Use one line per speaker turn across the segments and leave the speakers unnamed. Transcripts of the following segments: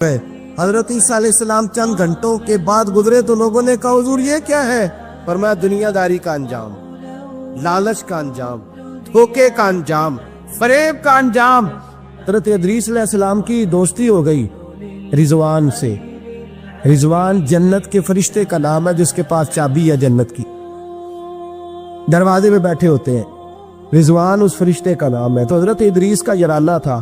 ہے۔ حضرت عیسیٰ علیہ السلام چند گھنٹوں کے بعد گزرے تو لوگوں نے کہا حضور یہ کیا ہے؟ فرمایا دنیا داری کا انجام، لالچ کا انجام، دھوکے کا انجام، فریب کا انجام۔ حضرت ادریس علیہ السلام کی دوستی ہو گئی رضوان سے۔ رضوان جنت کے فرشتے کا نام ہے جس کے پاس چابی ہے جنت کی، دروازے پہ بیٹھے ہوتے ہیں، رضوان اس فرشتے کا نام ہے۔ تو حضرت ادریس کا یارانہ تھا،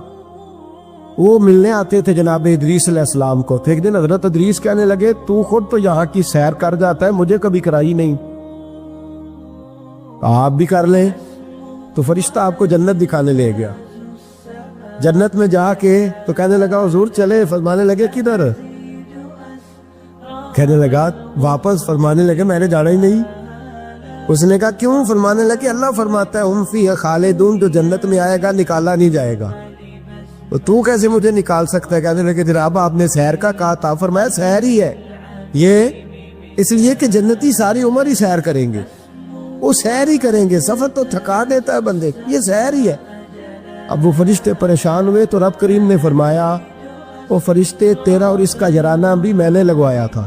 وہ ملنے آتے تھے جناب ادریس علیہ السلام کو۔ تو ایک دن حضرت ادریس کہنے لگے تو خود تو یہاں کی سیر کر جاتا ہے، مجھے کبھی کرائی نہیں، آپ بھی کر لیں۔ تو فرشتہ آپ کو جنت دکھانے لے گیا۔ جنت میں جا کے تو کہنے لگا حضور چلے، فرمانے لگے کدھر؟ کہنے لگا واپس، فرمانے لگے میں نے جانا ہی نہیں۔ اس نے کہا کیوں؟ فرمانے لگے اللہ فرماتا ہے ہم فیہ خالدون، جو جنت میں آئے گا نکالا نہیں جائے گا، تو کیسے مجھے نکال سکتا ہے؟ کہنے لگے جناب آپ نے سیر کا کہا تھا۔ فرمایا سیر ہی ہے یہ، اس لیے کہ جنتی ساری عمر ہی سیر کریں گے، وہ سیر ہی کریں گے، سفر تو تھکا دیتا ہے بندے، یہ سیر ہی ہے۔ اب وہ فرشتے پریشان ہوئے تو رب کریم نے فرمایا وہ فرشتے تیرا اور اس کا یارانہ بھی میں نے لگوایا تھا،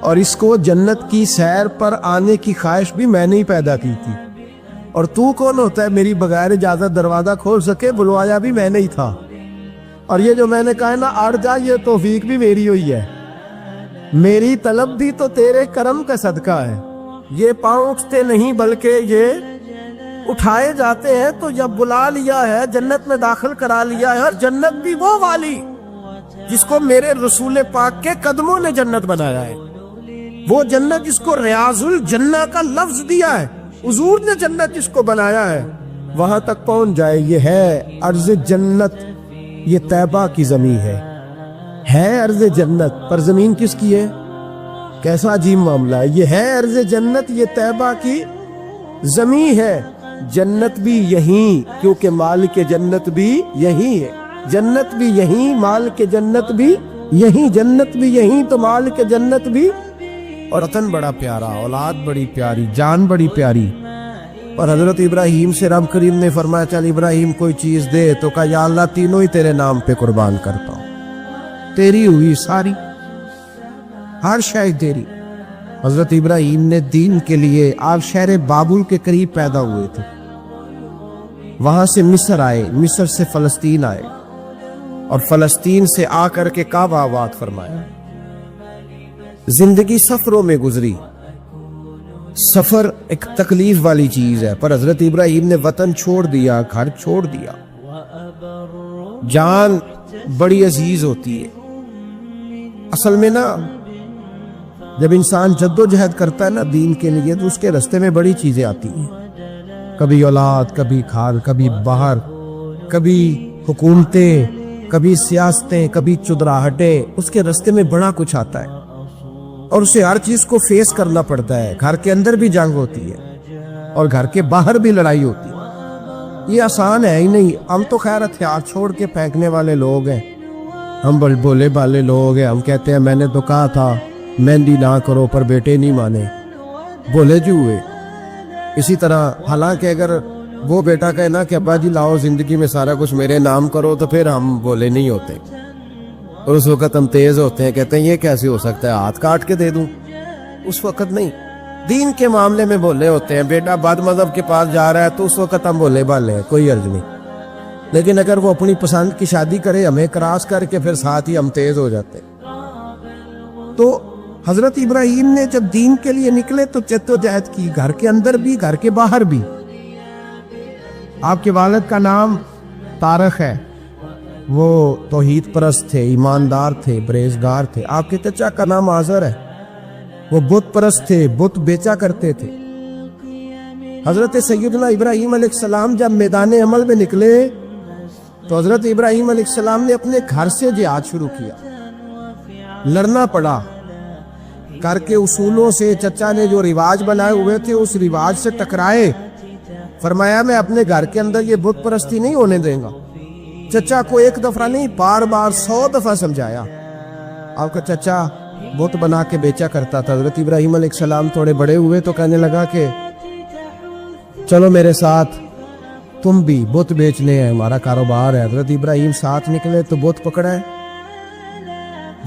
اور اس کو جنت کی سیر پر آنے کی خواہش بھی میں نے ہی پیدا کی تھی، اور تو کون ہوتا ہے میری بغیر اجازت دروازہ کھول سکے؟ بلوایا بھی میں نے ہی تھا، اور یہ جو میں نے کہا نا اڑ جا، یہ توفیق بھی میری ہوئی ہے، میری طلب بھی تو تیرے کرم کا صدقہ ہے۔ یہ پاؤں اٹھتے نہیں بلکہ یہ اٹھائے جاتے ہیں، تو جب بلا لیا ہے جنت میں داخل کرا لیا ہے، اور جنت بھی وہ والی جس کو میرے رسول پاک کے قدموں نے جنت بنایا ہے، وہ جنت جس کو ریاض الجنہ کا لفظ دیا ہے، حضور نے جنت جس کو بنایا ہے، وہاں تک پہنچ جائے۔ یہ ہے ارض جنت، یہ طیبہ کی زمین ہے ارض جنت، پر زمین کس کی ہے؟ کیسا عجیب معاملہ ہے۔ یہ ہے ارض جنت، یہ طیبہ کی زمین ہے، جنت بھی یہیں، کیونکہ مالک جنت بھی یہیں ہے، جنت بھی یہیں، مالک جنت بھی یہیں، جنت بھی یہیں تو مالک جنت بھی۔ اور وطن بڑا پیارا، اولاد بڑی پیاری، جان بڑی پیاری۔ اور حضرت ابراہیم سے رب کریم نے فرمایا چل ابراہیم کوئی چیز دے، تو کہا یا اللہ تینوں ہی تیرے نام پہ قربان کرتا ہوں، تیری ہوئی ساری، ہر شے تیری۔ حضرت ابراہیم نے دین کے لیے آپ شہر بابل کے قریب پیدا ہوئے تھے، وہاں سے مصر آئے، مصر سے فلسطین آئے، اور فلسطین سے آ کر کے کعبہ آباد فرمایا۔ زندگی سفروں میں گزری، سفر ایک تکلیف والی چیز ہے، پر حضرت ابراہیم نے وطن چھوڑ دیا، گھر چھوڑ دیا۔ جان بڑی عزیز ہوتی ہے اصل میں نا، جب انسان جد و جہد کرتا ہے نا دین کے لیے، تو اس کے رستے میں بڑی چیزیں آتی ہیں، کبھی اولاد، کبھی کھال، کبھی باہر، کبھی حکومتیں، کبھی سیاستیں، کبھی چدراہٹیں، اس کے رستے میں بڑا کچھ آتا ہے، اور اسے ہر چیز کو فیس کرنا پڑتا ہے۔ گھر کے اندر بھی جنگ ہوتی ہے اور گھر کے باہر بھی لڑائی ہوتی ہے، یہ آسان ہے ہی نہیں۔ ہم تو خیر ہتھیار چھوڑ کے پھینکنے والے لوگ ہیں، ہم بولے بالے لوگ ہیں، ہم کہتے ہیں میں نے تو کہا تھا مہندی نہ کرو، پر بیٹے نہیں مانے، بولے جو ہوئے۔ اسی طرح حالانکہ اگر وہ بیٹا کہے نا کہ ابا جی لاؤ زندگی میں سارا کچھ میرے نام کرو، تو پھر ہم بولے نہیں ہوتے، اور اس وقت ہم تیز ہوتے ہیں، کہتے ہیں یہ کیسے ہو سکتا ہے، ہاتھ کاٹ کے دے دوں۔ اس وقت نہیں، دین کے معاملے میں بولے ہوتے ہیں۔ بیٹا بد مذہب کے پاس جا رہا ہے تو اس وقت ہم بولے بالے ہیں، کوئی عرض نہیں، لیکن اگر وہ اپنی پسند کی شادی کرے ہمیں کراس کر کے، پھر ساتھ ہی ہم تیز ہو جاتے ہیں۔ تو حضرت ابراہیم نے جب دین کے لیے نکلے تو جد و جہد کی، گھر کے اندر بھی گھر کے باہر بھی۔ آپ کے والد کا نام طارق ہے، وہ توحید پرست تھے، ایماندار تھے، پرہیزگار تھے۔ آپ کے چچا کا نام آزر ہے، وہ بت پرست تھے، بت بیچا کرتے تھے۔ حضرت سیدنا ابراہیم علیہ السلام جب میدان عمل میں نکلے تو حضرت ابراہیم علیہ السلام نے اپنے گھر سے جہاد شروع کیا، لڑنا پڑا، گھر کے اصولوں سے، چچا نے جو رواج بنائے ہوئے تھے اس رواج سے ٹکرائے۔ فرمایا میں اپنے گھر کے اندر یہ بت پرستی نہیں ہونے دیں گا۔ چچا کو ایک دفعہ نہیں، بار بار 100 دفعہ سمجھایا۔ آپ کا چچا بت بنا کے بیچا کرتا تھا۔ حضرت ابراہیم علیہ السلام تھوڑے بڑے ہوئے تو کہنے لگا کہ چلو میرے ساتھ، تم بھی بت بیچنے ہیں، ہمارا کاروبار ہے۔ حضرت ابراہیم ساتھ نکلے تو بت پکڑا ہے،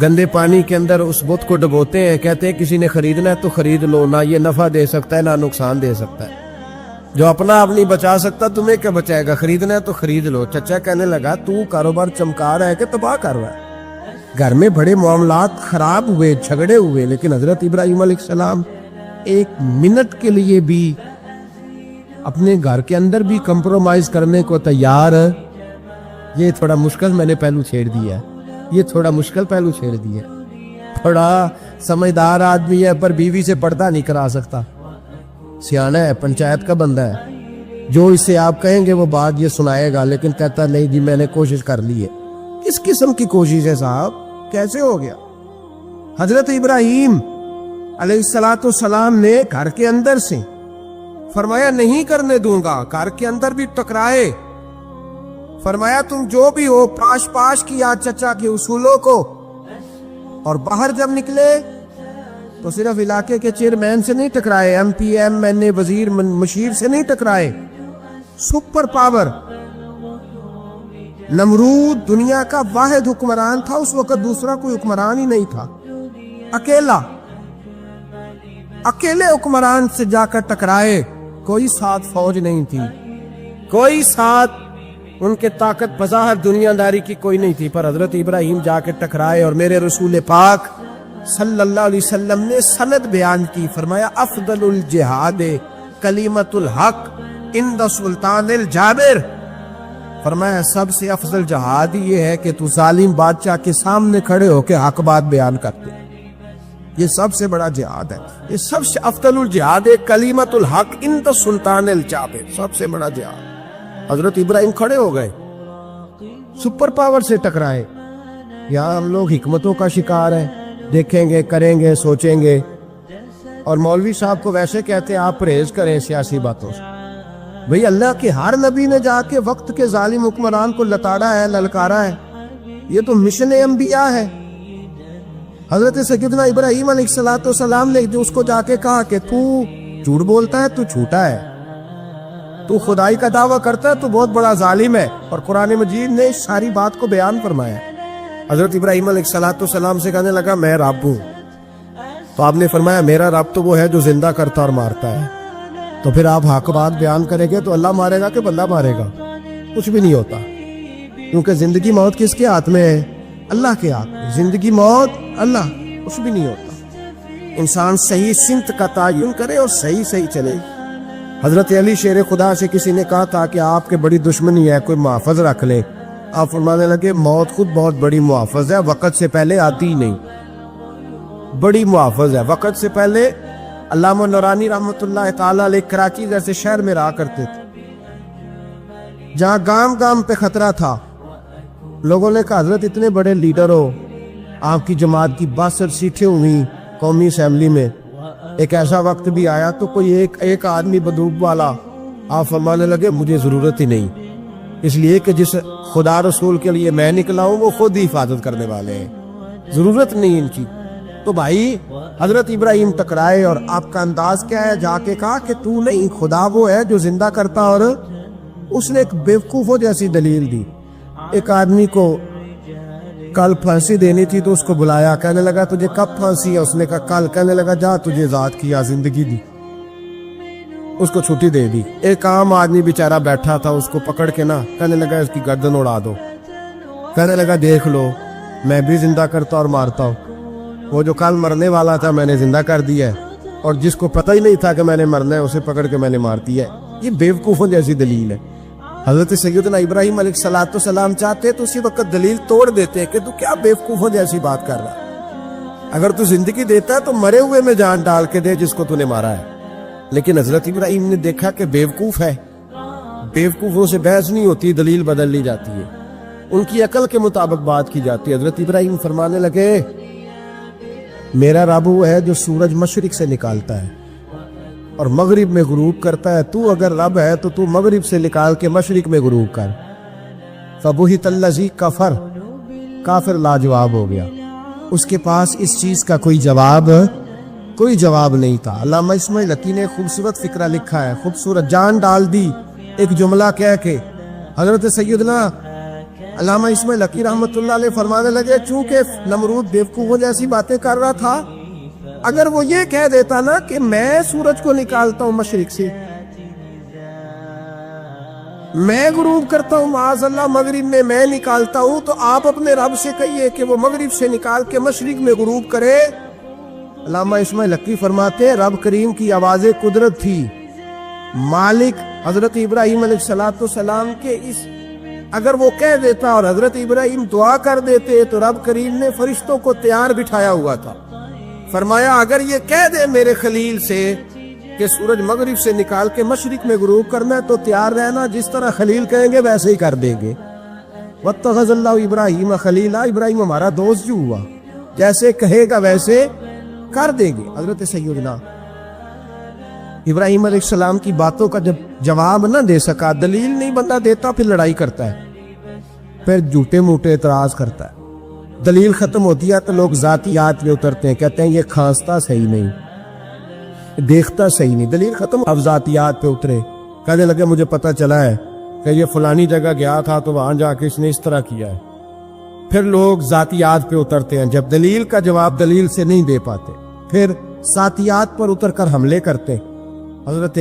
گندے پانی کے اندر اس بت کو ڈبوتے ہیں، کہتے ہیں کسی نے خریدنا ہے تو خرید لو، نہ یہ نفع دے سکتا ہے نہ نقصان دے سکتا ہے، جو اپنا آپ نہیں بچا سکتا تمہیں کیا بچائے گا، خریدنا ہے تو خرید لو۔ چچا کہنے لگا تو کاروبار چمکا رہا ہے کہ تباہ کر رہا ہے؟ گھر میں بڑے معاملات خراب ہوئے، جھگڑے ہوئے، لیکن حضرت ابراہیم علیہ السلام ایک منٹ کے لیے بھی اپنے گھر کے اندر بھی کمپرومائز کرنے کو تیار۔ یہ تھوڑا مشکل میں نے پہلو چھیڑ دیا ہے، یہ تھوڑا مشکل پہلو چھیڑ دیا ہے، تھوڑا سمجھدار آدمی ہے پر بیوی سے پردہ نہیں کرا سکتا، سیانہ ہے، پنچایت کا بندہ ہے، جو اسے آپ کہیں گے وہ بات یہ سنائے گا، لیکن کہتا نہیں جی میں نے کوشش کر لی ہے۔ کس قسم کی کوشش ہے صاحب، کیسے ہو گیا؟ حضرت ابراہیم علیہ السلام نے گھر کے اندر سے فرمایا نہیں کرنے دوں گا، گھر کے اندر بھی ٹکرائے، فرمایا تم جو بھی ہو پاش کیا چچا کے اصولوں کو، اور باہر جب نکلے تو صرف علاقے کے چیئرمین سے نہیں ٹکرائے، ایم پی ایم این اے وزیر مشیر سے نہیں ٹکرائے، سپر پاور نمرود دنیا کا واحد حکمران تھا اس وقت، دوسرا کوئی حکمران ہی نہیں تھا، اکیلے حکمران سے جا کر ٹکرائے، کوئی ساتھ فوج نہیں تھی، کوئی ساتھ ان کے طاقت بظاہر دنیا داری کی کوئی نہیں تھی، پر حضرت ابراہیم جا کے ٹکرائے، اور میرے رسول پاک صلی اللہ علیہ وسلم نے سند بیان کی، فرمایا افضل الجہاد کلمۃ الحق عند سلطان الجابر، فرمایا سب سے افضل جہاد یہ ہے کہ تو ظالم بادشاہ کے سامنے کھڑے ہو کے حق بات بیان کرتے، یہ سب سے بڑا جہاد ہے، یہ سب سے افضل الجہاد کلمۃ الحق عند سلطان الجابر، سب سے بڑا جہاد۔ حضرت ابراہیم کھڑے ہو گئے، سپر پاور سے ٹکرائے۔ یہاں ہم لوگ حکمتوں کا شکار ہیں، دیکھیں گے، کریں گے، سوچیں گے، اور مولوی صاحب کو ویسے کہتے ہیں آپ پرہیز کریں سیاسی باتوں سے۔ بھئی اللہ کے ہر نبی نے جا کے وقت کے ظالم حکمران کو لتاڑا ہے، للکارا ہے، یہ تو مشن انبیاء ہے۔ حضرت سیدنا ابراہیم علیہ السلام نے جو اس کو جا کے کہا کہ تو جھوٹ بولتا ہے، تو جھوٹا ہے، تو خدائی کا دعویٰ کرتا ہے، تو بہت بڑا ظالم ہے، اور قرآن مجید نے اس ساری بات کو بیان فرمایا۔ حضرت ابراہیم علیہ السلام سے کہنے لگا میں رب ہوں، تو آپ نے فرمایا میرا رب تو وہ ہے جو زندہ کرتا اور مارتا ہے، تو پھر آپ حق بات بیان کریں گے تو اللہ مارے گا کہ بندہ مارے گا؟ کچھ بھی نہیں ہوتا، کیونکہ زندگی موت کس کے ہاتھ میں ہے؟ اللہ کے ہاتھ میں، زندگی موت اللہ، کچھ بھی نہیں ہوتا۔ انسان صحیح سمت کا تعین کرے اور صحیح چلے۔ حضرت علی شیر خدا سے کسی نے کہا تھا کہ آپ کے بڑی دشمنی ہے، کوئی محافظ رکھ لے، آپ فرمانے لگے موت خود بہت بڑی محافظ ہے، وقت سے پہلے آتی ہی نہیں، بڑی محافظ ہے، وقت سے پہلے۔ علامہ نورانی رحمۃ اللہ تعالیٰ علیہ کراچی جیسے شہر میں رہا کرتے تھے، جہاں گام پہ خطرہ تھا، لوگوں نے کہا حضرت اتنے بڑے لیڈر ہو، آپ کی جماعت کی 62 سیٹیں ہوئی قومی اسمبلی میں، ایک ایسا وقت بھی آیا تو کوئی ایک آدمی بندوق والا، آپ فرمانے لگے مجھے ضرورت ہی نہیں، اس لیے کہ جس خدا رسول کے لیے میں نکلا ہوں وہ خود ہی حفاظت کرنے والے ہیں، ضرورت نہیں ان کی۔ تو بھائی حضرت ابراہیم ٹکرائے، اور آپ کا انداز کیا ہے؟ جا کے کہا کہ تو نہیں، خدا وہ ہے جو زندہ کرتا، اور اس نے ایک بیوقوفوں جیسی دلیل دی۔ ایک آدمی کو کل پھانسی دینی تھی تو اس کو بلایا، کہنے لگا تجھے کب پھانسی ہے؟ اس نے کہا کل، کہنے لگا جا تجھے ذات کیا زندگی دی، اس کو چھٹی دے دی۔ ایک عام آدمی بیچارہ بیٹھا تھا، اس کو پکڑ کے نا کہنے لگا اس کی گردن اڑا دو، کہنے لگا دیکھ لو میں بھی زندہ کرتا اور مارتا ہوں، وہ جو کل مرنے والا تھا میں نے زندہ کر دیا ہے، اور جس کو پتہ ہی نہیں تھا کہ میں نے مرنا ہے اسے پکڑ کے میں نے مار دیا ہے۔ یہ بیوقوفوں جیسی دلیل ہے۔ حضرت سیدنا ابراہیم علیہ السلام چاہتے تو اسی وقت دلیل توڑ دیتے کہ تو کیا بیوقوفوں جیسی بات کر رہا ہے، اگر تو زندگی دیتا ہے تو مرے ہوئے میں جان ڈال کے دے جس کو تو نے مارا ہے۔ لیکن حضرت ابراہیم نے دیکھا کہ بیوقوف ہے، بیوقوفوں سے بحث نہیں ہوتی، دلیل بدل لی جاتی ہے، ان کی عقل کے مطابق بات کی جاتی ہے۔ حضرت ابراہیم فرمانے لگے میرا رب وہ ہے جو سورج مشرق سے نکالتا ہے اور مغرب میں غروب کرتا ہے، تو اگر رب ہے تو تو مغرب سے نکال کے مشرق میں غروب کر۔ فبہت الذی کفر، کافر لاجواب ہو گیا، اس کے پاس اس چیز کا کوئی جواب نہیں تھا۔ علامہ اسماعیل حقی نے خوبصورت فقرہ لکھا ہے، خوبصورت، جان ڈال دی ایک جملہ کہہ کے۔ حضرت سیدنا علامہ اسماعیل حقی رحمۃ اللہ علیہ فرمانے لگے چونکہ نمرود بیوقوفوں جیسی باتیں کر رہا تھا، اگر وہ یہ کہہ دیتا نا کہ میں سورج کو نکالتا ہوں مشرق سے، میں غروب کرتا ہوں معاذ اللہ مغرب میں نکالتا ہوں، تو آپ اپنے رب سے کہیے کہ وہ مغرب سے نکال کے مشرق میں غروب کرے۔ علامہ اسماعیل حقی فرماتے ہیں رب کریم کی آواز قدرت تھی، مالک حضرت ابراہیم علیہ السلام کے اس اگر وہ کہہ دیتا اور حضرت ابراہیم دعا کر دیتے تو رب کریم نے فرشتوں کو تیار بٹھایا ہوا تھا، فرمایا اگر یہ کہہ دے میرے خلیل سے کہ سورج مغرب سے نکال کے مشرق میں غروب کرنا ہے تو تیار رہنا، جس طرح خلیل کہیں گے ویسے ہی کر دیں گے۔ واتخذ اللہ ابراہیم خلیلا، ابراہیم ہمارا دوست جو ہوا، جیسے کہے گا ویسے کر دیں گے۔ حضرت سیدنا ابراہیم علیہ السلام کی باتوں کا جب جواب نہ دے سکا، دلیل نہیں بندہ دیتا، پھر لڑائی کرتا ہے، پھر جھوٹے موٹے اعتراض کرتا ہے، دلیل ختم ہوتی ہے تو لوگ ذاتیات میں اترتے ہیں، کہتے ہیں یہ کھانستا صحیح نہیں، دیکھتا صحیح نہیں، دلیل ختم، اب ذاتیات پہ اترے، کہنے لگے مجھے پتہ چلا ہے کہ یہ فلانی جگہ گیا تھا تو وہاں جا کے اس نے اس طرح کیا ہے، پھر لوگ ذاتیات پہ اترتے ہیں، جب دلیل کا جواب دلیل سے نہیں دے پاتے پھر ذاتیات پر اتر کر حملے کرتے۔ حضرت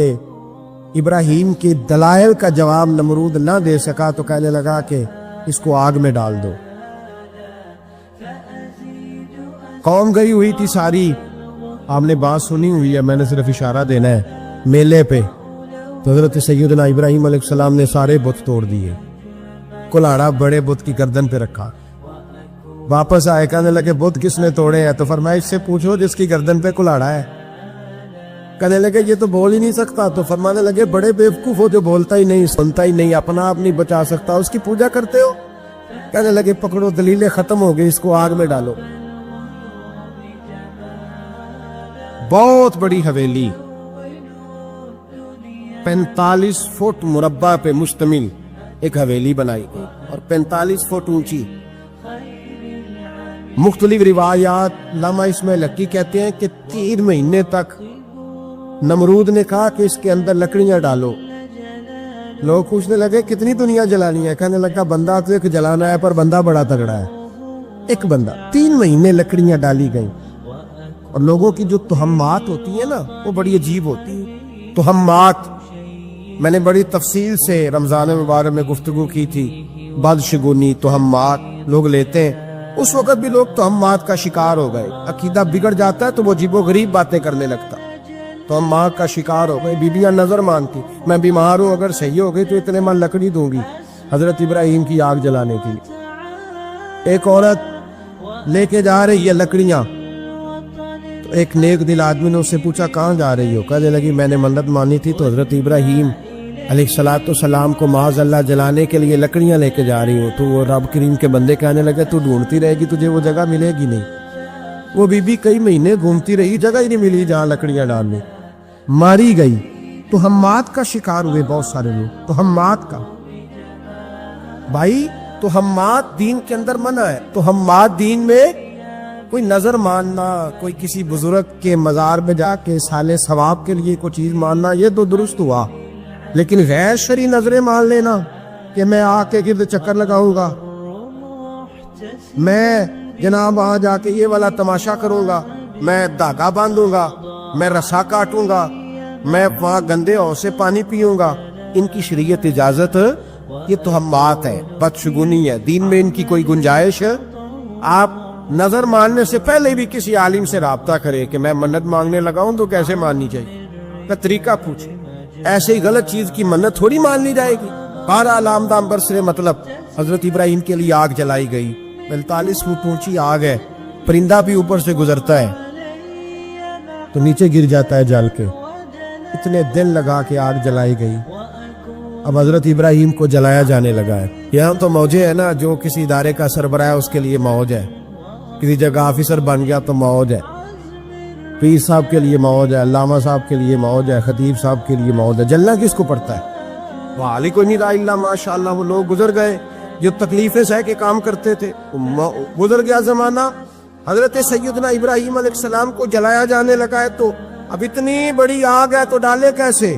ابراہیم کے دلائل کا جواب نمرود نہ دے سکا تو کہنے لگا کہ اس کو آگ میں ڈال دو۔ قوم گئی ہوئی تھی ساری، آپ نے بات سنی ہوئی ہے، میں نے صرف اشارہ دینا ہے، میلے پہ تو حضرت سیدنا ابراہیم علیہ السلام نے سارے بت توڑ دیے، کلاڑا بڑے بت کی گردن پہ رکھا، واپس آئے کہنے لگے بت کس نے توڑے ہیں؟ تو فرمایا اس سے پوچھو جس کی گردن پہ کلاڑا ہے۔ کہنے لگے یہ تو بول ہی نہیں سکتا، تو فرمانے لگے بڑے بیوقوف ہو جو بولتا ہی نہیں، سنتا ہی نہیں، اپنا آپ نہیں بچا سکتا، اس کی پوجا کرتے ہو؟ کہنے لگے پکڑو دلیلیں ختم ہو گئی، اس کو آگ میں ڈالو۔ بہت بڑی حویلی 45 فٹ مربع پہ مشتمل ایک حویلی بنائی گئی اور 45 فٹ اونچی۔ مختلف روایات، علامہ اسماعیل حقی کہتے ہیں کہ 3 مہینے تک نمرود نے کہا کہ اس کے اندر لکڑیاں ڈالو، لوگ پوچھنے لگے کتنی دنیا جلانی ہے؟ کہنے لگا بندہ تو ایک جلانا ہے پر بندہ بڑا تگڑا ہے، ایک بندہ۔ 3 مہینے لکڑیاں ڈالی گئیں، اور لوگوں کی جو تہمات ہوتی ہیں نا وہ بڑی عجیب ہوتی ہیں۔ تہمات میں نے بڑی تفصیل سے رمضان مبارک میں گفتگو کی تھی، بدشگونی تہمات لوگ لیتے ہیں، اس وقت بھی لوگ تہمات کا شکار ہو گئے، عقیدہ بگڑ جاتا ہے تو وہ عجیب و غریب باتیں کرنے لگتا، تہمات کا شکار ہو گئے۔ بیبیاں نظر مانگتی، میں بیمار ہوں اگر صحیح ہو گئی تو اتنے من لکڑی دوں گی حضرت ابراہیم کی آگ جلانے کی۔ ایک عورت لے کے جا رہی ہے لکڑیاں، تو ایک نیک دل آدمی نے اس سے پوچھا کہاں جا رہی ہو؟ کہنے لگی میں نے منت مانی تھی تو حضرت ابراہیم علیہ السلام کو معاذ اللہ جلانے کے لیے لکڑیاں لے کے جا رہی ہوں۔ تو وہ رب کریم کے بندے کہنے لگے تو ڈھونڈتی رہے گی، تجھے وہ جگہ ملے گی نہیں۔ وہ بی بی کئی مہینے گھومتی رہی، جگہ ہی نہیں ملی جہاں لکڑیاں ڈالنے، ماری گئی۔ تہمات کا شکار ہوئے بہت سارے لوگ، تہمات کا۔ بھائی تہمات دین کے اندر منع ہے، تہمات دین میں کوئی نظر ماننا، کوئی کسی بزرگ کے مزار میں جا کے سالے ثواب کے لیے کوئی چیز ماننا، یہ تو درست ہوا، لیکن غیر شرعی نظریں مان لینا کہ میں آ کے گرد چکر لگاؤں گا، میں جناب وہاں جا کے یہ والا تماشا کروں گا، میں دھاگا باندھوں گا، میں رسا کاٹوں گا، میں وہاں گندے ہو سے پانی پیوں گا، ان کی شریعت اجازت، یہ تہمات ہے، بدشگونی ہے، دین میں ان کی کوئی گنجائش۔ آپ نظر ماننے سے پہلے بھی کسی عالم سے رابطہ کرے کہ میں منت مانگنے لگا ہوں تو کیسے ماننی چاہیے، کا طریقہ پوچھے، ایسے ہی غلط چیز کی منت تھوڑی مان لی جائے گی۔ بہرحال آمدام برسرے مطلب حضرت ابراہیم کے لیے آگ جلائی گئی، 45 فٹ اونچی آگ ہے، پرندہ بھی اوپر سے گزرتا ہے تو نیچے گر جاتا ہے جل کے، اتنے دن لگا کے آگ جلائی گئی۔ اب حضرت ابراہیم کو جلایا جانے لگا ہے۔ یہاں تو موجے ہے نا، جو کسی ادارے کا سربراہ ہے اس کے لیے موج ہے، کسی جگہ آفیسر بن گیا تو موج ہے، پیر صاحب کے لیے موج ہے، علامہ صاحب کے لیے موج ہے، خطیب صاحب کے لیے موج ہے، جلنا کس کو پڑتا ہے؟ وَعَلِي کوئی نہیں رہا اللہ، ماشاءاللہ وہ لوگ گزر گئے جو تکلیفیں سہ کے کام کرتے تھے، گزر گیا زمانہ۔ حضرت سیدنا ابراہیم علیہ السلام کو جلایا جانے لگا ہے، تو اب اتنی بڑی آگ ہے تو ڈالے کیسے؟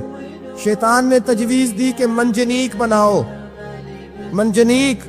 شیطان نے تجویز دی کہ منجنیق بناؤ، منجنیق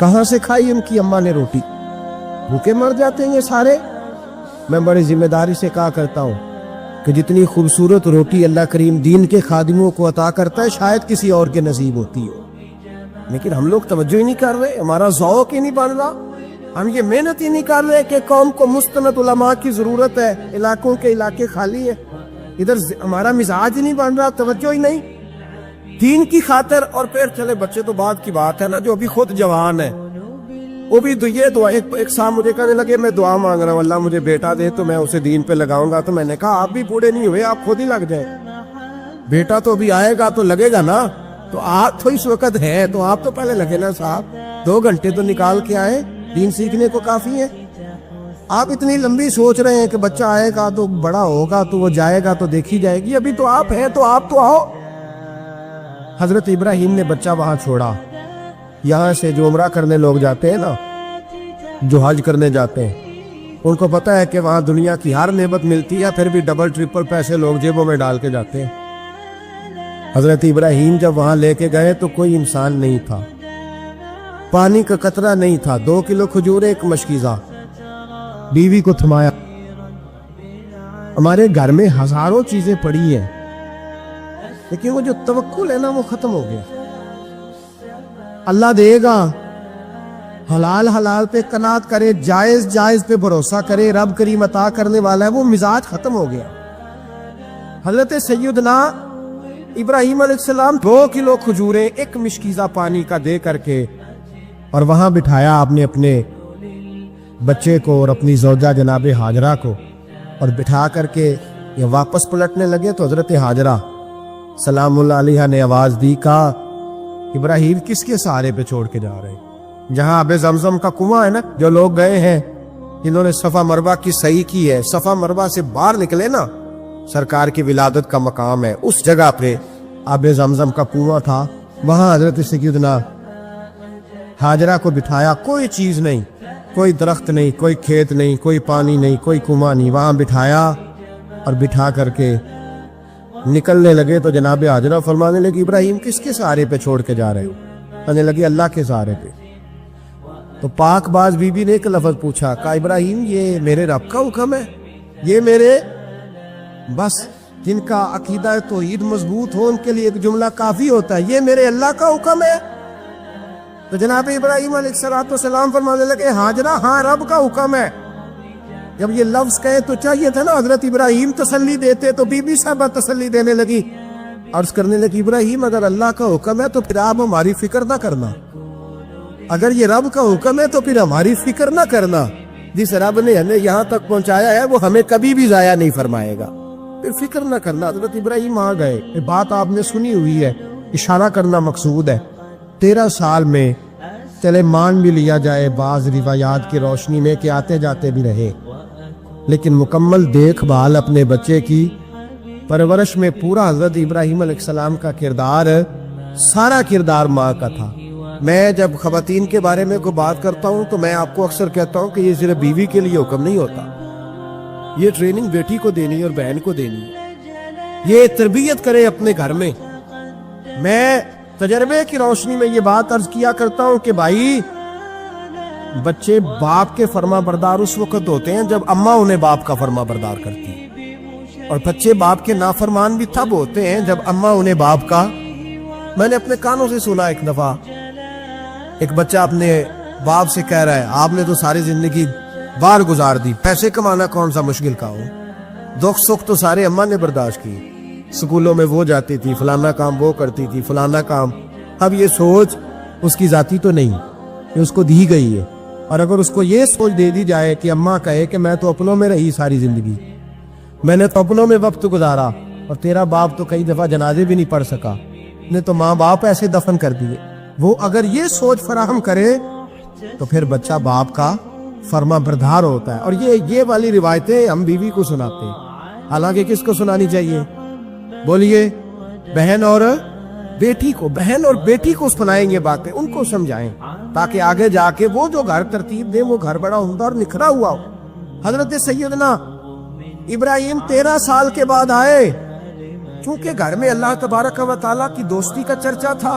کہاں سے کھائی ان کی اماں نے روٹی؟ بھوکے مر جاتے ہیں یہ سارے۔ میں بڑی ذمہ داری سے کہا کرتا ہوں کہ جتنی خوبصورت روٹی اللہ کریم دین کے خادموں کو عطا کرتا ہے شاید کسی اور کے نصیب ہوتی ہو، لیکن ہم لوگ توجہ ہی نہیں کر رہے، ہمارا ذوق ہی نہیں بن رہا، ہم یہ محنت ہی نہیں کر رہے کہ قوم کو مستند علماء کی ضرورت ہے، علاقوں کے علاقے خالی ہے، ادھر ہمارا مزاج ہی نہیں بن رہا، توجہ ہی نہیں دین کی خاطر۔ اور پھر چلے بچے تو بعد کی بات ہے نا، جو ابھی خود جوان ہے وہ بھی یہ دعا، ایک صاحب مجھے کہنے لگے میں دعا مانگ رہا ہوں اللہ مجھے بیٹا دے تو میں اسے دین پہ لگاؤں گا، تو میں نے کہا آپ بھی بوڑھے نہیں ہوئے، آپ خود ہی لگ جائیں، بیٹا تو ابھی آئے گا تو لگے گا نا، تو آپ تو اس وقت ہے تو آپ تو پہلے لگے نا صاحب، 2 گھنٹے تو نکال کے آئے، دین سیکھنے کو کافی ہے۔ آپ اتنی لمبی سوچ رہے ہیں کہ بچہ آئے گا تو بڑا ہوگا تو وہ جائے گا تو دیکھی جائے گی، ابھی تو آپ ہیں تو آپ تو آؤ۔ حضرت ابراہیم نے بچہ وہاں چھوڑا، یہاں سے جو عمرہ کرنے لوگ جاتے ہیں نا، جو حج کرنے جاتے ہیں، ان کو پتہ ہے کہ وہاں دنیا کی ہر نعمت ملتی ہے، پھر بھی ڈبل ٹرپل پیسے لوگ جیبوں میں ڈال کے جاتے ہیں۔ حضرت ابراہیم جب وہاں لے کے گئے تو کوئی انسان نہیں تھا، پانی کا قطرہ نہیں تھا، 2 کلو کھجور، 1 مشکیزہ، بیوی کو تھمایا۔ ہمارے گھر میں ہزاروں چیزیں پڑی ہیں لیکن وہ جو توکل ہے نا وہ ختم ہو گیا۔ اللہ دے گا، حلال حلال پہ قناعت کرے، جائز جائز پہ بھروسہ کرے، رب کریم عطا کرنے والا ہے، وہ مزاج ختم ہو گیا۔ حضرت سیدنا ابراہیم علیہ السلام 2 کلو کھجوریں، 1 مشکیزہ پانی کا دے کر کے اور وہاں بٹھایا آپ نے اپنے بچے کو اور اپنی زوجہ جناب ہاجرہ کو، اور بٹھا کر کے یہ واپس پلٹنے لگے تو حضرت ہاجرہ سلام اللہ علیہ نے آواز دی، کہا ابراہیم کس کے سہارے پہ چھوڑ کے جا رہے ہیں؟ جہاں آب زمزم کا کنواں ہے نا، جو لوگ گئے ہیں جنہوں نے صفا مروہ کی صحیح کی ہے، صفا مروہ سے باہر نکلے نا، سرکار کی ولادت کا مقام ہے، اس جگہ پہ آب زمزم کا کنواں تھا، وہاں حضرت سیدنا ہاجرہ کو بٹھایا، کوئی چیز نہیں، کوئی درخت نہیں، کوئی کھیت نہیں، کوئی پانی نہیں، کوئی کنواں نہیں، وہاں بٹھایا اور بٹھا کر کے نکلنے لگے تو جناب ہاجرہ فرمانے لگی ابراہیم کس کے سہارے پہ چھوڑ کے جا رہے ہو؟ کہنے لگی اللہ کے سہارے پہ۔ تو پاک باز بی بی نے ایک لفظ پوچھا، کہا ابراہیم یہ میرے رب کا حکم ہے، یہ میرے بس جن کا عقیدہ توحید مضبوط ہو ان کے لیے ایک جملہ کافی ہوتا ہے، یہ میرے اللہ کا حکم ہے؟ تو جناب ابراہیم علیہ السلام فرمانے لگے ہاجرہ ہاں رب کا حکم ہے۔ جب یہ لفظ کہے تو چاہیے تھا نا حضرت ابراہیم تسلی دیتے، تو بی بی صاحبہ تسلی دینے لگی، عرض کرنے لگی ابراہیم اگر اللہ کا حکم ہے تو پھر آپ ہماری فکر نہ کرنا، اگر یہ رب کا حکم ہے تو پھر ہماری فکر نہ کرنا، جس رب نے ہمیں یہاں تک پہنچایا ہے وہ ہمیں کبھی بھی ضائع نہیں فرمائے گا، پھر فکر نہ کرنا۔ حضرت ابراہیم آ گئے، یہ بات آپ نے سنی ہوئی ہے، اشارہ کرنا مقصود ہے، 13 سال میں چلے مان بھی لیا جائے بعض روایات کی روشنی میں کہ آتے جاتے بھی رہے، لیکن مکمل دیکھ بھال اپنے بچے کی پرورش میں پورا حضرت ابراہیم علیہ السلام کا کردار، سارا کردار ماں کا تھا۔ میں جب خواتین کے بارے میں کوئی بات کرتا ہوں تو میں آپ کو اکثر کہتا ہوں کہ یہ صرف بیوی کے لیے حکم نہیں ہوتا، یہ ٹریننگ بیٹی کو دینی اور بہن کو دینی ہے، یہ تربیت کرے اپنے گھر میں۔ میں تجربے کی روشنی میں یہ بات عرض کیا کرتا ہوں کہ بھائی بچے باپ کے فرما بردار اس وقت ہوتے ہیں جب اماں انہیں باپ کا فرما بردار کرتی ہے، اور بچے باپ کے نافرمان بھی تب ہوتے ہیں جب اماں انہیں باپ کا۔ میں نے اپنے کانوں سے سنا ایک دفعہ ایک بچہ اپنے باپ سے کہہ رہا ہے آپ نے تو ساری زندگی باہر گزار دی، پیسے کمانا کون سا مشکل کا ہو، دکھ سکھ تو سارے اماں نے برداشت کی، سکولوں میں وہ جاتی تھی، فلانا کام وہ کرتی تھی، فلانا کام۔ اب یہ سوچ اس کی ذاتی تو نہیں، یہ اس کو دی گئی ہے، اور اگر اس کو یہ سوچ دے دی جائے کہ اماں کہے کہ میں تو اپنوں میں رہی ساری زندگی، میں نے تو اپنوں میں وقت گزارا، اور تیرا باپ تو کئی دفعہ جنازے بھی نہیں پڑھ سکا، نے تو ماں باپ ایسے دفن کر دیے، وہ اگر یہ سوچ فراہم کرے تو پھر بچہ باپ کا فرما بردار ہوتا ہے۔ اور یہ والی روایتیں ہم بیوی کو سناتے ہیں، حالانکہ کس کو سنانی چاہیے؟ بولیے، بہن اور بیٹی کو، بہن اور بیٹی کو سنائیں گے باتیں، ان کو سمجھائیں تاکہ آگے جا کے وہ جو گھر ترتیب دے وہ گھر بڑا عمدہ اور نکھرا ہوا ہو۔ حضرت سیدنا ابراہیم 13 سال کے بعد آئے، چونکہ گھر میں اللہ تبارک و تعالیٰ کی دوستی کا چرچا تھا،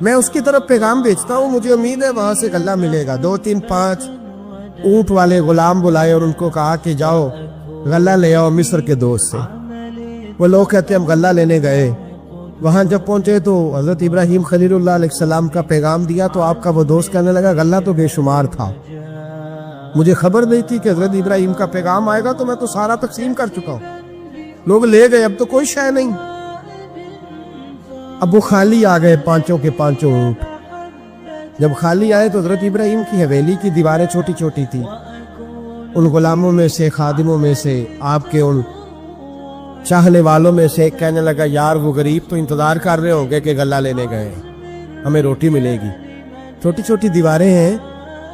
میں اس کی طرف پیغام بھیجتا ہوں, مجھے امید ہے وہاں سے غلہ ملے گا. 2 3 5 اونٹ والے غلام بلائے اور ان کو کہا کہ جاؤ غلہ لے آؤ مصر کے دوست سے. وہ لوگ کہتے ہیں ہم غلہ لینے گئے. وہاں جب پہنچے تو حضرت ابراہیم خلیل اللہ علیہ السلام کا پیغام دیا تو آپ کا وہ دوست کہنے لگا غلہ تو بے شمار تھا, مجھے خبر نہیں تھی کہ حضرت ابراہیم کا پیغام آئے گا, تو میں تو سارا تقسیم کر چکا ہوں. لوگ لے گئے, اب تو کوئی شے نہیں. اب وہ خالی آ گئے 5 کے 5 اونٹ. جب خالی آئے تو حضرت ابراہیم کی حویلی کی دیواریں چھوٹی چھوٹی تھی. ان غلاموں میں سے, خادموں میں سے, آپ کے ان چاہنے والوں میں سے ایک کہنے لگا یار وہ غریب تو انتظار کر رہے ہوں گے کہ غلہ لینے گئے, ہمیں روٹی ملے گی. چھوٹی چھوٹی دیواریں ہیں,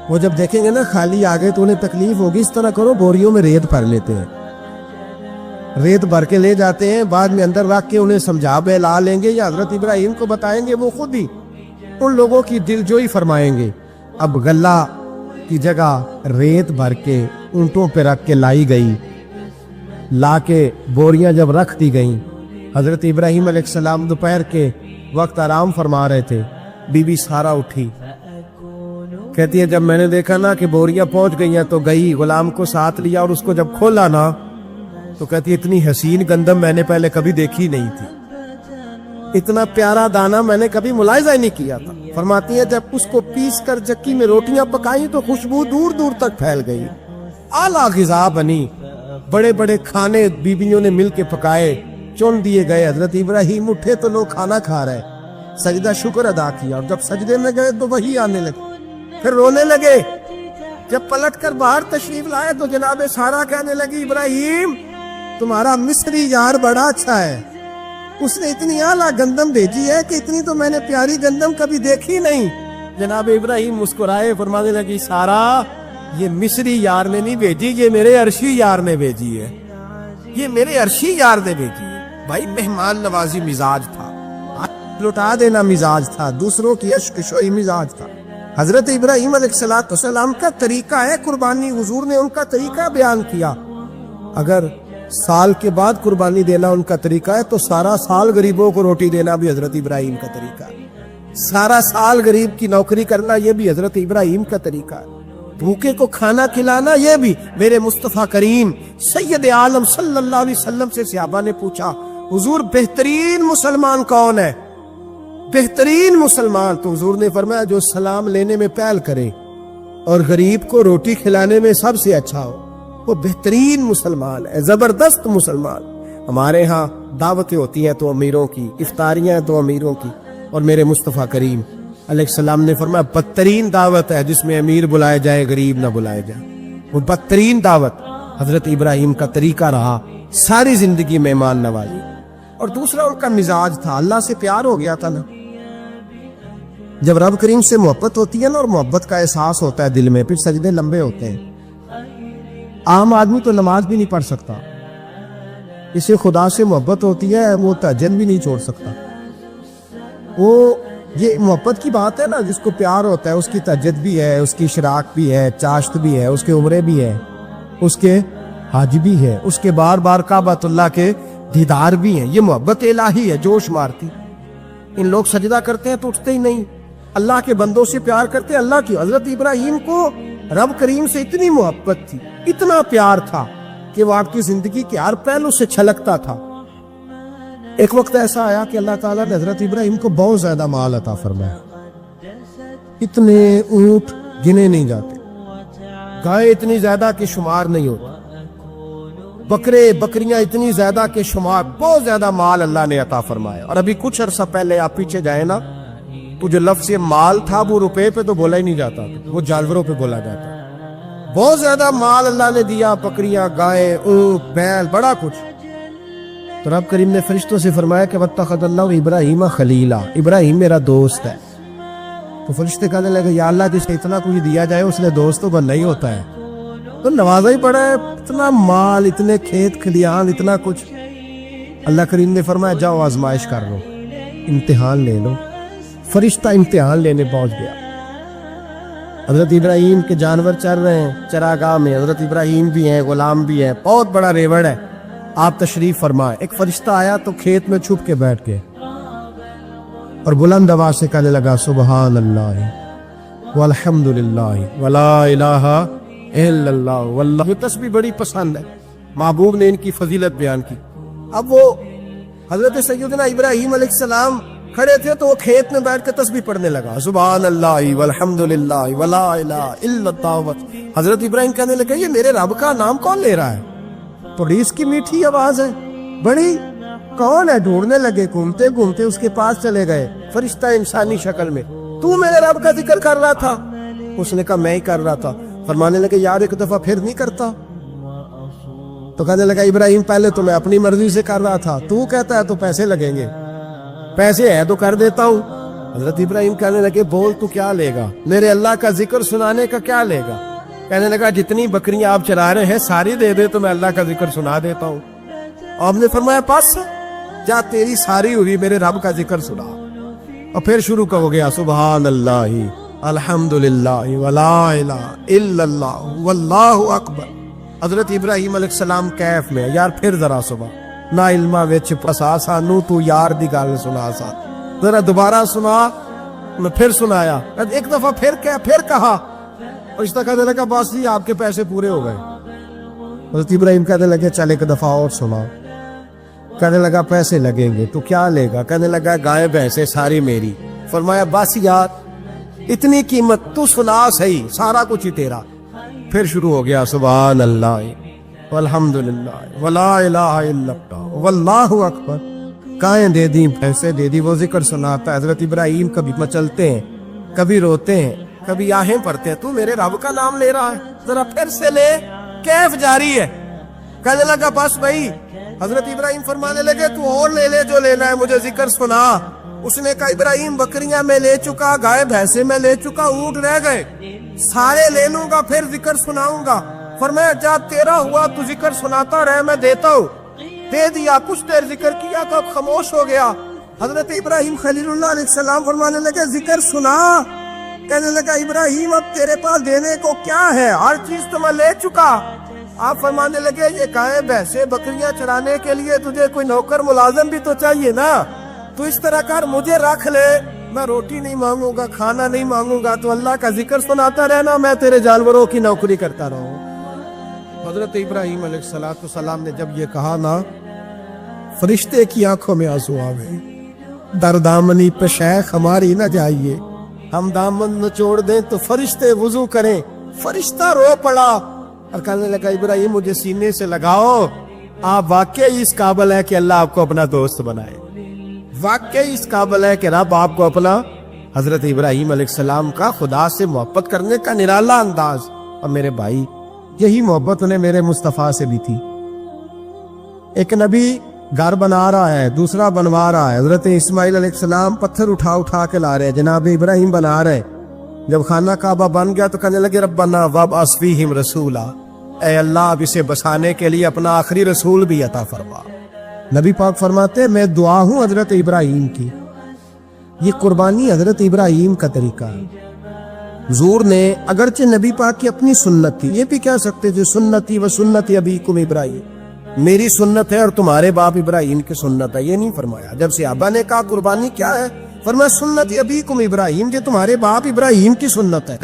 وہ جب دیکھیں گے نا خالی آ گئے تو انہیں تکلیف ہوگی. اس طرح کرو بوریوں میں ریت بھر لیتے ہیں, ریت بھر کے لے جاتے ہیں, بعد میں اندر رکھ کے انہیں سمجھا بہلا لیں گے یا حضرت ابراہیم کو بتائیں گے, وہ خود ہی ان لوگوں کی دل جوئی فرمائیں گے. اب غلہ کی جگہ ریت بھر کے اونٹوں پہ رکھ کے لائی گئی. لا کے بوریاں جب رکھ دی گئیں, حضرت ابراہیم علیہ السلام دوپہر کے وقت آرام فرما رہے تھے. بی بی سارا اٹھی, کہتی ہے جب میں نے دیکھا نا کہ بوریاں پہنچ گئی ہیں تو گئی, غلام کو ساتھ لیا اور اس کو جب کھولا نا تو کہتی ہے اتنی حسین گندم میں نے پہلے کبھی دیکھی نہیں تھی, اتنا پیارا دانہ میں نے کبھی ملاحظہ ہی نہیں کیا تھا. فرماتی ہے جب اس کو پیس کر چکی میں روٹیاں پکائیں تو خوشبو دور دور تک پھیل گئی. اعلیٰ غذا بنی, بڑے بڑے کھانے بیویوں نے مل کے پکائے, چن دیے گئے. حضرت ابراہیم اٹھے تو لوگ کھانا کھا رہے, سجدہ شکر ادا کیا, اور جب سجدے میں گئے تو وہی آنے لگے, پھر رونے لگے. جب پلٹ کر باہر تشریف لائے تو جناب سارا کہنے لگی ابراہیم تمہارا مصری یار بڑا اچھا ہے, اس نے اتنی اعلیٰ گندم بھیجی ہے کہ اتنی تو میں نے پیاری گندم کبھی دیکھی نہیں. جناب ابراہیم مسکرائے, فرمانے لگی سارا یہ مصری یار نے نہیں بھیجی, یہ میرے عرشی یار نے بھیجی ہے, یہ میرے عرشی یار نے بھیجی ہے. بھائی مہمان نوازی مزاج تھا, لٹا دینا مزاج تھا, دوسروں کی اشک شوئی مزاج تھا. حضرت ابراہیم علیہ السلام کا طریقہ ہے قربانی, حضور نے ان کا طریقہ بیان کیا. اگر سال کے بعد قربانی دینا ان کا طریقہ ہے تو سارا سال غریبوں کو روٹی دینا بھی حضرت ابراہیم کا طریقہ ہے. سارا سال غریب کی نوکری کرنا یہ بھی حضرت ابراہیم کا طریقہ ہے. بھوکے کو کھانا کھلانا یہ بھی. میرے مصطفیٰ کریم سید عالم صلی اللہ علیہ وسلم سے صحابہ نے پوچھا حضور بہترین مسلمان کون ہے, بہترین مسلمان؟ تو حضور نے فرمایا جو سلام لینے میں پہل کرے اور غریب کو روٹی کھلانے میں سب سے اچھا ہو, وہ بہترین مسلمان ہے, زبردست مسلمان. ہمارے ہاں دعوتیں ہوتی ہیں تو امیروں کی, افطاریاں تو امیروں کی, اور میرے مصطفیٰ کریم علیہ السلام نے فرمایا بدترین دعوت ہے جس میں امیر بلائے جائے غریب نہ بلائے جائے. وہ بدترین دعوت حضرت ابراہیم کا طریقہ رہا, ساری زندگی مہمان نوازی. اور دوسرا ان کا مزاج تھا, اللہ سے پیار ہو گیا تھا نا. جب رب کریم سے محبت ہوتی ہے نا اور محبت کا احساس ہوتا ہے دل میں, پھر سجدے لمبے ہوتے ہیں. عام آدمی تو نماز بھی نہیں پڑھ سکتا, اسے خدا سے محبت ہوتی ہے, وہ تہجد بھی نہیں چھوڑ سکتا. وہ یہ محبت کی بات ہے نا, جس کو پیار ہوتا ہے اس کی تہجد بھی ہے, اس کی اشراق بھی ہے, چاشت بھی ہے, اس کے عمرے بھی ہے, اس کے حج بھی ہے, اس کے بار بار کعبۃ اللہ کے دیدار بھی ہیں. یہ محبت الہی ہے, جوش مارتی. ان لوگ سجدہ کرتے ہیں تو اٹھتے ہی نہیں, اللہ کے بندوں سے پیار کرتے اللہ کی. حضرت ابراہیم کو رب کریم سے اتنی محبت تھی, اتنا پیار تھا کہ وہ آپ کی زندگی کے ہر پہلو سے چھلکتا تھا. ایک وقت ایسا آیا کہ اللہ تعالیٰ نے حضرت ابراہیم کو بہت زیادہ مال عطا فرمایا. اتنے اونٹ گنے نہیں جاتے, گائے اتنی زیادہ کہ شمار نہیں ہوتی, بکرے بکریاں اتنی زیادہ کہ شمار, بہت زیادہ مال اللہ نے عطا فرمایا. اور ابھی کچھ عرصہ پہلے آپ پیچھے جائیں نا تو جو لفظ مال تھا وہ روپے پہ تو بولا ہی نہیں جاتا, وہ جانوروں پہ بولا جاتا. بہت زیادہ مال اللہ نے دیا, بکریاں, گائے, اونٹ, بیل, بڑا کچھ. تو رب کریم نے فرشتوں سے فرمایا کہ واتخذ اللہ ابراہیم خلیلا, ابراہیم میرا دوست ہے. تو فرشتے کہنے لگے یا اللہ جس نے اتنا کچھ دیا جائے اس نے دوست تو بننا ہی ہوتا ہے, تو نوازا ہی پڑا ہے, اتنا مال, اتنے کھیت کھلیان, اتنا کچھ. اللہ کریم نے فرمایا جاؤ آزمائش کر لو, امتحان لے لو. فرشتہ امتحان لینے پہنچ گیا. حضرت ابراہیم کے جانور چر رہے ہیں چراگاہ میں, حضرت ابراہیم بھی ہیں, غلام بھی ہیں, بہت بڑا ریوڑ ہے. آپ تشریف فرمائے. ایک فرشتہ آیا تو کھیت میں چھپ کے بیٹھ گئے. اور بلند آواز سے کہنے لگا سبحان اللہ والحمدللہ ولا الہ الا اللہ واللہ. یہ تسبیح بڑی پسند ہے، محبوب نے ان کی فضیلت بیان کی. اب وہ حضرت سیدنا ابراہیم علیہ السلام کھڑے تھے تو وہ کھیت میں بیٹھ کے تسبیح پڑھنے لگا سبحان اللہ والحمدللہ ولا الہ الا اللہ. حضرت ابراہیم کہنے لگے یہ میرے رب کا نام کون لے رہا ہے؟ بڑی اس کی میٹھی آواز ہے، بڑی کون ہے؟ ڈھونڈنے لگے، گھومتے گھومتے اس کے پاس چلے گئے، فرشتہ انسانی شکل میں. تو میرے رب کا ذکر کر رہا تھا؟ اس نے کہا میں ہی کر رہا تھا. فرمانے لگے یار ایک دفعہ پھر نہیں کرتا؟ تو کہنے لگا ابراہیم پہلے تو میں اپنی مرضی سے کر رہا تھا، تو کہتا ہے تو پیسے لگیں گے، پیسے ہے تو کر دیتا ہوں. حضرت ابراہیم کہنے لگے بول تو کیا لے گا؟ میرے اللہ کا ذکر سنانے کا کیا لے گا؟ کہنے لگا جتنی بکریاں آپ چلا رہے ہیں ساری دے دے تو میں اللہ کا ذکر سنا دیتا ہوں. آپ نے فرمایا پس جا تیری ساری ہوئی میرے رب کا ذکر سنا. اور پھر شروع ہو گیا سبحان اللہ الحمدللہ ولا الہ الا اللہ واللہ اکبر. حضرت ابراہیم علیہ السلام کیف میں یار پھر ذرا صبح نا علما وچ پسا سانو تو یار دی گل سنا سا ذرا دوبارہ سنا. میں پھر سنایا، ایک دفعہ پھر کہا. رشتہ کہنے لگا باس جی آپ کے پیسے پورے ہو گئے. حضرت ابراہیم کہنے لگے چل ایک دفعہ اور سنا. کہنے لگا پیسے لگیں گے. تو کیا لے گا؟ کہنے لگا گائے بھینسیں ساری میری. فرمایا بس یار اتنی قیمت تو سنا صحیح، سارا کچھ ہی تیرا. پھر شروع ہو گیا سبحان اللہ والحمدللہ ولا الہ الا اللہ واللہ اکبر. گائیں دے دی، پیسے دے دی، وہ ذکر سناتا. حضرت ابراہیم کبھی مچلتے ہیں، کبھی روتے ہیں، کبھی آہیں پڑھتے ہیں. تو میرے رب کا نام لے رہا ہے، ذرا پھر سے لے. کیف جاری ہے. کہنے لگا بس بھائی. حضرت ابراہیم فرمانے لگے تو اور لے لے جو لینا ہے، مجھے ذکر سنا. اس نے کہا ابراہیم بکریاں میں لے چکا، گائے بھینسیں میں لے چکا، اونٹ رہ گئے، سارے لے لوں گا پھر ذکر سناؤں گا. فرمایا جا تیرا ہوا تو ذکر سناتا رہ، میں دیتا ہوں. دے دیا، کچھ دیر ذکر کیا تو اب خاموش ہو گیا. حضرت ابراہیم خلیل اللہ علیہ السلام فرمانے لگے ذکر سنا. کہنے لگا ابراہیم اب تیرے پاس دینے کو کیا ہے؟ ہر چیز تو میں لے چکا. آپ فرمانے لگے یہ گائے بھینسیں بکریاں چرانے کے لیے تجھے کوئی نوکر ملازم بھی تو چاہیے نا. تو اس طرح کر مجھے رکھ لے، میں روٹی نہیں مانگوں گا، کھانا نہیں مانگوں گا، تو اللہ کا ذکر سناتا رہنا، میں تیرے جانوروں کی نوکری کرتا رہوں. حضرت ابراہیم علیہ السلام نے جب یہ کہا نا فرشتے کی آنکھوں میں آنسو آ گئے. دردامنی پہ شیخ ہماری نہ جائیے، ہم دامن نچوڑ دیں تو فرشتے وضو کریں. فرشتہ رو پڑا اور کہنے لگا ابراہیم مجھے سینے سے لگاؤ، آپ واقعی اس قابل ہے کہ اللہ آپ کو اپنا دوست بنائے، واقعی اس قابل ہے کہ رب آپ کو اپنا. حضرت ابراہیم علیہ السلام کا خدا سے محبت کرنے کا نرالا انداز. اور میرے بھائی یہی محبت انہیں میرے مصطفیٰ سے بھی تھی. ایک نبی گھر بنا رہا ہے، دوسرا بنوا رہا ہے. حضرت اسماعیل علیہ السلام پتھر اٹھا کے لا رہے ہیں، جناب ابراہیم بنا رہے. جب خانہ کعبہ بن گیا تو کہنے لگے ربنا وابعث فیہم رسولا، اے اللہ اب اسے بسانے کے لیے اپنا آخری رسول بھی عطا فرما. نبی پاک فرماتے میں دعا ہوں حضرت ابراہیم کی. یہ قربانی حضرت ابراہیم کا طریقہ ہے. حضور نے اگرچہ نبی پاک کی اپنی سنت تھی، یہ بھی کہہ سکتے تھے سنتی و سنت ابیکم ابراہیم، میری سنت ہے اور تمہارے باپ ابراہیم کی سنت ہے. یہ نہیں فرمایا. جب صحابہ نے کہا قربانی کیا ہے، فرمایا سنت ابیکم ابراہیم، یہ تمہارے باپ ابراہیم کی سنت ہے.